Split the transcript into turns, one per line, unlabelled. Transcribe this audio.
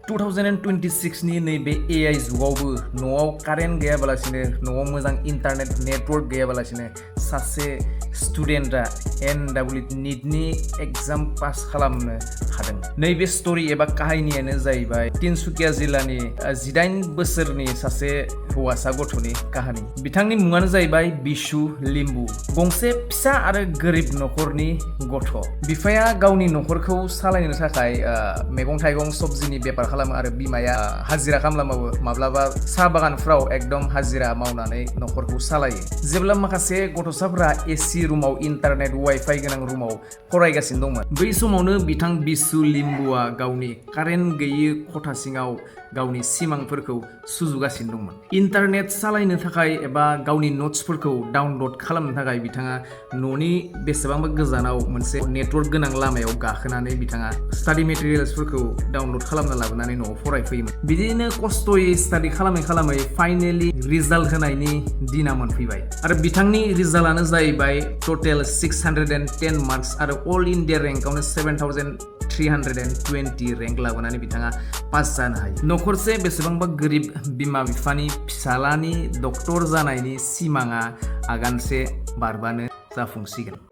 2026 नि नैबे AI जुगावबो न'आव कारेन्ट गैयाबालासिनो न'आव मोजां इन्टारनेट नेटवर्क गैयाबालासिनो सासे स्टुडेन्टआ नीटनि एग्जाम पास खालामनो हादों। नैबे स्टोरी एबा काहिनियानो जाहैबाय तिनसुकिया जिल्लानि 18 बोसोरनि सासे हौवासा गथ'नि काहानि। बिथांनि मुङानो जाहैबाय बिशु लिम्बु। गंसे फिसा आरो गोरिब न'खरनि गथ'। बिफाया गावनि न'खरखौ सालायनो थाखाय मैगं थाइगं सब्जिनि बेफार खालामो आरो बिमाया हाजिरा खामला मावो। माब्लाबा साहा बागानफ्राव एकदम हाजिरा मावनानै न'खरखौ सालायो। जेब्ला माखासे गथ'साफोरा एसि रुमाव इन्टारनेट वाइफाइ गोनां रुमाव फरायगासिनो दंमोन, बै समावनो बिथां बिशु लिम्बुआ गावनि कारेन्ट गैयै खथा सिङाव गावनि सिमांफोरखौ सुजुगासिनो दंमोन। इन्टारनेट सालायनो थाखाय एबा गावनि नट्सफोरखौ डाउनलड खालामनो थाखाय बिथाङा न'नि बेसेबांबा गोजानाव मोनसे नेटवर्क गोनां लामायाव गाखोनानै बिथाङा स्टाडि मेटेरियेल्सफोरखौ डाउनलड खालामना लाबोनानै न'आव फरायफैयोमोन। बिदिनो खस्थ'यै स्टाडि खालामै फाइनेलि रिजाल्ट होनायनि दिना मोनफैबाय आरो बिथांनि रिजाल्टआनो जाहैबाय टटेल 610 मार्क्स आरो अल इन्डिया रेंकआवनो 7320 रेंक लाबोनानै बिथाङा पास जानो हायो। न'खरसे बेसेबांबा गोरिब बिमा बिफानि फिसालानि डक्टर जानायनि सिमाङा आगानसे बारबानो जाफुंसिगोन।